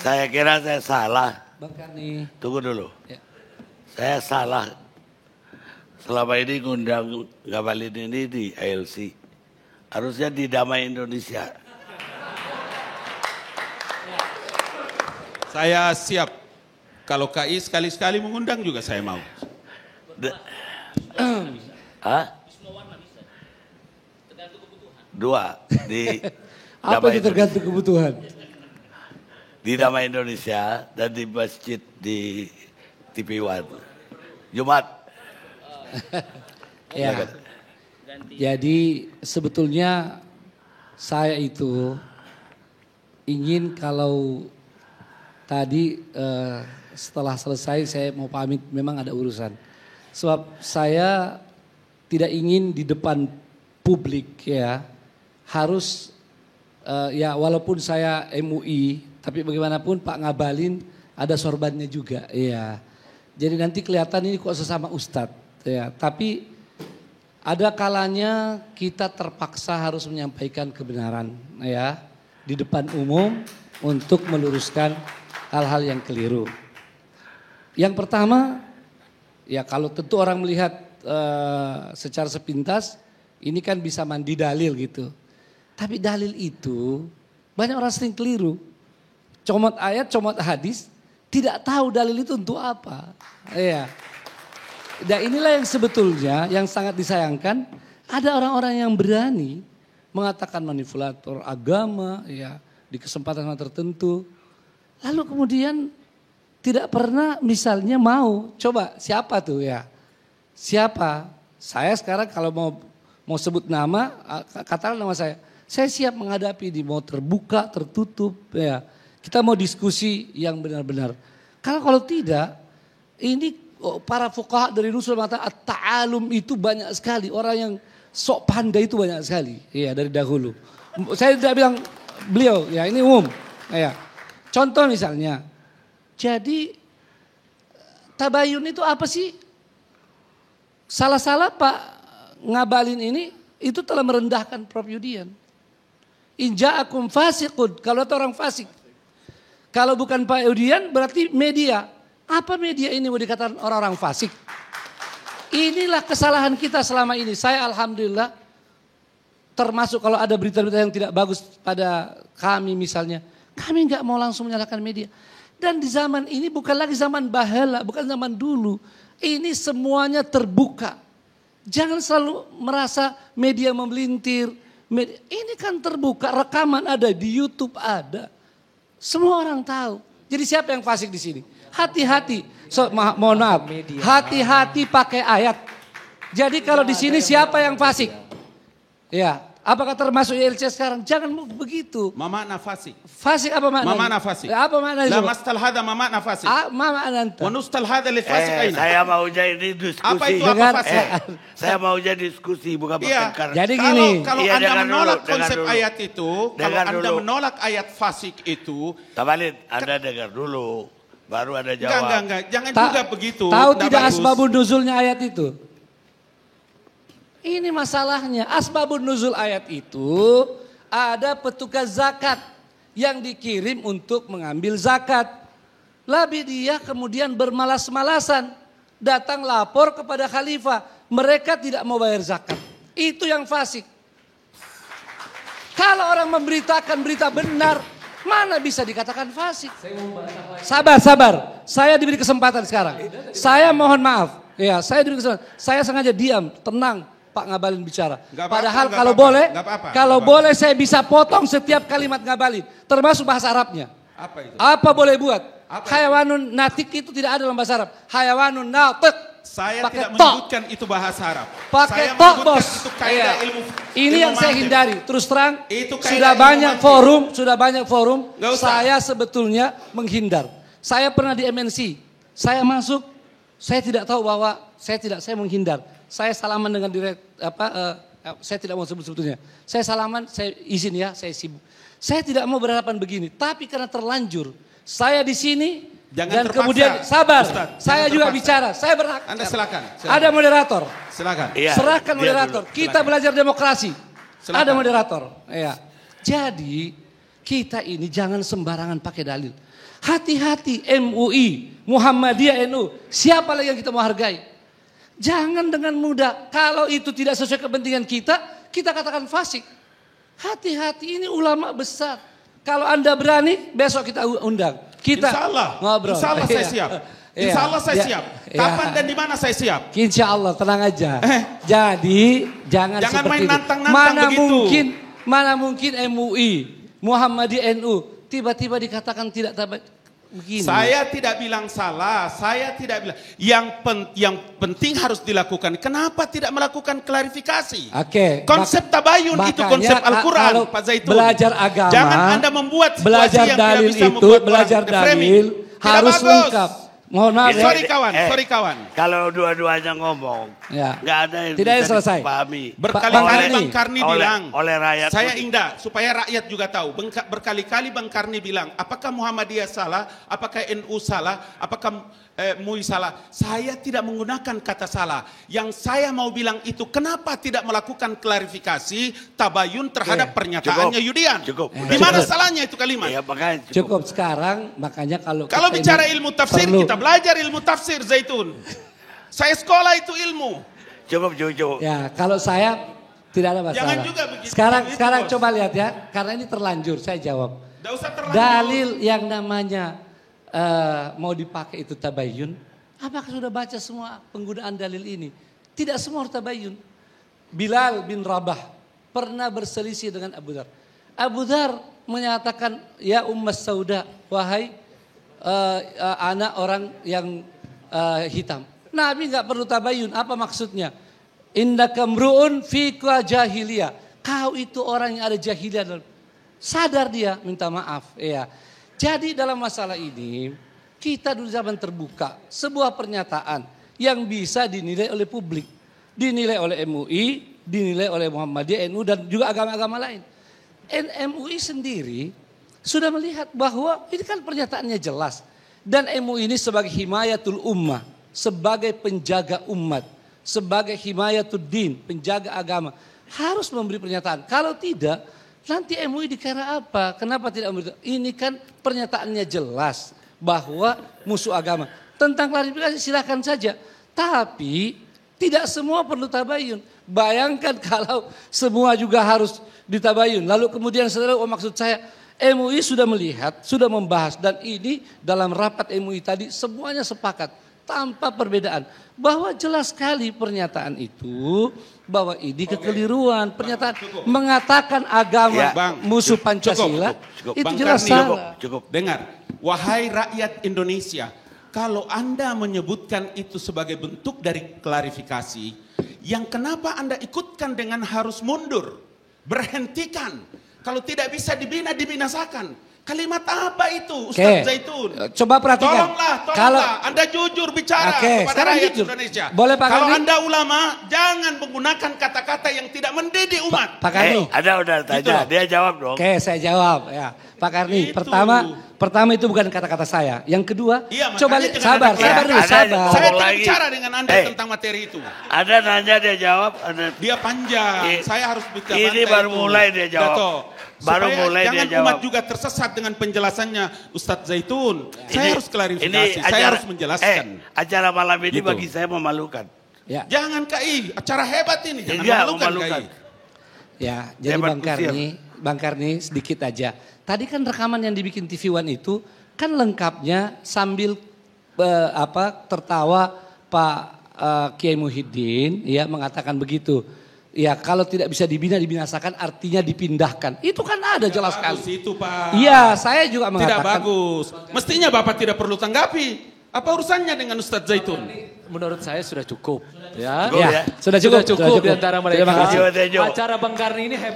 Saya kira saya salah. Bang Karni. Tunggu dulu. Ya. Saya salah. Selama ini ngundang Ngabalin ini di ILC. Harusnya di Damai Indonesia. Saya siap. Kalau KI sekali-sekali mengundang juga saya mau. Hah? Dua di Apa Damai itu tergantung kebutuhan? di Damai Indonesia dan di masjid di TV One. Jumat. Ya. Jadi sebetulnya saya itu ingin kalau tadi setelah selesai saya mau pamit, memang ada urusan. Sebab saya tidak ingin di depan publik ya harus ya walaupun saya MUI tapi bagaimanapun Pak Ngabalin ada sorbannya juga ya. Jadi nanti kelihatan ini kok sesama ustadz ya. Tapi ada kalanya kita terpaksa harus menyampaikan kebenaran ya di depan umum untuk meluruskan hal-hal yang keliru. Yang pertama ya kalau tentu orang melihat secara sepintas ini kan bisa mandi dalil gitu. Tapi dalil itu banyak orang sering keliru. Comot ayat, comot hadis, tidak tahu dalil itu untuk apa. Iya. Dan inilah yang sebetulnya yang sangat disayangkan. Ada orang-orang yang berani mengatakan manipulator agama ya di kesempatan tertentu. Lalu kemudian tidak pernah misalnya mau. Coba siapa tuh ya? Siapa? Saya sekarang kalau mau sebut nama, katakan nama saya. Saya siap menghadapi di mau terbuka, tertutup ya. Kita mau diskusi yang benar-benar. Karena kalau tidak, ini para fuqaha dari Nusul mengatakan at-ta'alum itu banyak sekali. Orang yang sok pandai itu banyak sekali. Iya dari dahulu. Saya tidak bilang beliau, ya ini umum. Ya. Contoh misalnya, jadi tabayun itu apa sih? Salah-salah Pak Ngabalin ini itu telah merendahkan Prof Yudian. Inja'akum fasiqun, kalau itu orang fasik. Kalau bukan Pak Yudian berarti media. Apa media ini mau dikatakan orang-orang fasik? Inilah kesalahan kita selama ini. Saya alhamdulillah termasuk kalau ada berita-berita yang tidak bagus pada kami misalnya. Kami nggak mau langsung menyalahkan media. Dan di zaman ini bukan lagi zaman bahala, bukan zaman dulu. Ini semuanya terbuka. Jangan selalu merasa media memelintir. Ini kan terbuka, rekaman ada, di YouTube ada. Semua orang tahu. Jadi siapa yang fasik di sini? Hati-hati. Mohon maaf. Hati-hati pakai ayat. Jadi kalau di sini siapa yang fasik? Ya. Apakah termasuk ILC sekarang? Jangan begitu. Ma makna fasik? Fasik apa maknanya? Ma makna fasik? Apa maknanya? La mastal hada ma makna fasik? Ma makna anta? Wa nustal hada li fasik aina? Saya mau jadi diskusi. Apa itu apa fasik? Saya mau jadi diskusi bukan bertengkar. Jadi gini. Kalau Iya, Anda menolak dulu, konsep dulu. ayat itu, kalau Anda menolak ayat fasik itu. Tabalin, Anda dengar dulu. Baru ada jawab. Enggak. Jangan juga begitu. Tahu Nggak tidak bagus. asbabun nuzulnya ayat itu? Ini masalahnya. Asbabun nuzul ayat itu ada petugas zakat yang dikirim untuk mengambil zakat. Lalu dia kemudian bermalas-malasan. Datang lapor kepada khalifah. Mereka tidak mau bayar zakat. Itu yang fasik. Kalau orang memberitakan berita benar, mana bisa dikatakan fasik? Sabar. Saya diberi kesempatan sekarang. Saya mohon maaf. Ya, saya diberi kesempatan. Saya sengaja diam, tenang. Pak Ngabalin bicara. Padahal kalau boleh saya bisa potong setiap kalimat Ngabalin. Termasuk bahasa Arabnya. Apa itu? Apa boleh buat? Hayawanun natik itu tidak ada dalam bahasa Arab. Hayawanun natik. Saya Pakai tidak menyebutkan itu bahasa Arab. Pakai Saya tok menyebutkan bos. itu kaidah Iya. ilmu. Ini yang saya hindari. Terus terang Itu kaidah sudah ilmu banyak forum. Nggak usah. Saya sebetulnya menghindar. Saya pernah di MNC. Saya masuk. Saya tidak tahu bahwa saya menghindar. Saya salaman dengan saya tidak mau sebetulnya. Saya salaman, saya izin ya, saya sibuk. Saya tidak mau berhadapan begini, tapi karena terlanjur, saya di sini Jangan dan terpaksa, kemudian sabar, Ustaz, saya jangan juga terpaksa. bicara, saya berhak. Anda silakan. Ada moderator, Silakan. Iya, serahkan dia moderator. dulu. Kita belajar demokrasi. Silakan. Ada moderator. Ya. Jadi kita ini jangan sembarangan pakai dalil. Hati-hati MUI, Muhammadiyah, NU, siapa lagi yang kita mau hargai? Jangan dengan mudah, kalau itu tidak sesuai kepentingan kita katakan fasik. Hati-hati, ini ulama besar. Kalau Anda berani, besok kita undang. Kita Insya Allah, ngobrol. Insya Allah saya siap. Insya Allah saya siap. Kapan dan di mana saya siap? Insya Allah, tenang aja. Jadi jangan seperti main itu. nantang-nantang begitu. Mana mungkin MUI, Muhammadiyah, NU tiba-tiba dikatakan tidak begini. Saya tidak bilang salah, saya tidak bilang. Yang penting harus dilakukan. Kenapa tidak melakukan klarifikasi? Oke. Konsep tabayun itu konsep Al-Quran, Pak Zaitun. Belajar agama. Jangan Anda membuat situasi belajar yang dalil tidak bisa itu, membuat belajar orang framing. dalil harus bagus. lengkap. Mohon maaf ya. Sorry kawan. Kalau dua-duanya ngomong, Ya. nggak ada yang Tidak bisa selesai. dipahami. Berkali-kali Bang Karni bilang, oleh rakyat saya pun. indah supaya rakyat juga tahu. Berkali-kali Bang Karni bilang, apakah Muhammadiyah salah, apakah NU salah, apakah MUI salah. Saya tidak menggunakan kata salah. Yang saya mau bilang itu, kenapa tidak melakukan klarifikasi tabayun terhadap pernyataannya Yudian? Cukup. Di mana salahnya itu kalimat? Ya, makanya Cukup sekarang, makanya kalau Kalau kita bicara ini ilmu tafsir, perlu- kita belajar ilmu tafsir, Zaitun. Saya sekolah itu ilmu. cukup. Ya, kalau saya tidak ada masalah. Jangan juga begitu. Sekarang Bos. coba lihat ya, karena ini terlanjur saya jawab. Nggak usah terlanjur. Dalil yang namanya mau dipakai itu tabayun. Apakah sudah baca semua penggunaan dalil ini? Tidak semua harus tabayun. Bilal bin Rabah pernah berselisih dengan Abu Dhar. Abu Dhar menyatakan, ya Ummas Sauda, wahai anak orang yang hitam. Nabi nggak perlu tabayun. Apa maksudnya? Indaka mru'un fika jahiliyah. Kau itu orang yang ada jahiliyah. Sadar dia, minta maaf. Ya. Jadi dalam masalah ini, kita dulu zaman terbuka. Sebuah pernyataan yang bisa dinilai oleh publik. Dinilai oleh MUI, dinilai oleh Muhammadiyah, NU, dan juga agama-agama lain. MUI sendiri sudah melihat bahwa ini kan pernyataannya jelas. Dan MUI ini sebagai himayatul ummah, sebagai penjaga umat, sebagai himayatul din, penjaga agama, harus memberi pernyataan. Kalau tidak, nanti MUI dikira apa? Kenapa tidak memberi? Ini kan pernyataannya jelas bahwa musuh agama. Tentang klarifikasi silakan saja. Tapi tidak semua perlu tabayun. Bayangkan kalau semua juga harus ditabayun. Lalu kemudian saudara, maksud saya MUI sudah melihat, sudah membahas. Dan ini dalam rapat MUI tadi semuanya sepakat tanpa perbedaan. Bahwa jelas sekali pernyataan itu bahwa ini kekeliruan. Pernyataan mengatakan agama musuh Pancasila cukup. itu Bang jelas Karni, salah. Cukup. Dengar, wahai rakyat Indonesia, kalau Anda menyebutkan itu sebagai bentuk dari klarifikasi, yang kenapa Anda ikutkan dengan harus mundur, berhentikan, kalau tidak bisa dibina, dibinasakan. Kalimat apa itu, Ustaz Zaitun? Coba perhatikan. Tolonglah, Anda jujur bicara kepada rakyat Indonesia. Boleh, Pak kalau Karni? Anda ulama, jangan menggunakan kata-kata yang tidak mendidik umat. Pak Karni. Ada udah tanya, Gitu. dia jawab dong. Oke, saya jawab ya. Pak Karni, Itu. pertama itu bukan kata-kata saya. Yang kedua, Iya, coba makanya jangan sabar ada dulu, ada- sabar. Saya Ngomong tidak lagi. bicara dengan Anda tentang materi itu. Ada nanya dia jawab, ada. Dia panjang, saya harus bicara. Ini baru mulai dia jawab. Dato, Baru supaya mulai dia jangan jawab. umat juga tersesat dengan penjelasannya Ustadz Zaitun. Saya harus klarifikasi, ini saya harus menjelaskan. Acara malam ini Gitu. bagi saya memalukan. Ya, Jangan KI, acara hebat ini. Jangan Enggak, memalukan memalukan. KI. ya. Jadi Hebat Bang Karni sedikit aja. Tadi kan rekaman yang dibikin TV One itu kan lengkapnya sambil tertawa Pak Kiai Muhyiddin ya mengatakan begitu. Ya kalau tidak bisa dibinasakan artinya dipindahkan. Itu kan ada jelas Bagus sekali. itu Pak. Iya, saya juga Tidak mengatakan. bagus. Mestinya Bapak tidak perlu tanggapi. Apa urusannya dengan Ustadz Zaitun? Menurut saya sudah cukup. Ya, Cukup ya? Sudah cukup. Sudah cukup di antara mereka. Terima kasih. Tejo. Acara Bang Karni ini hebat.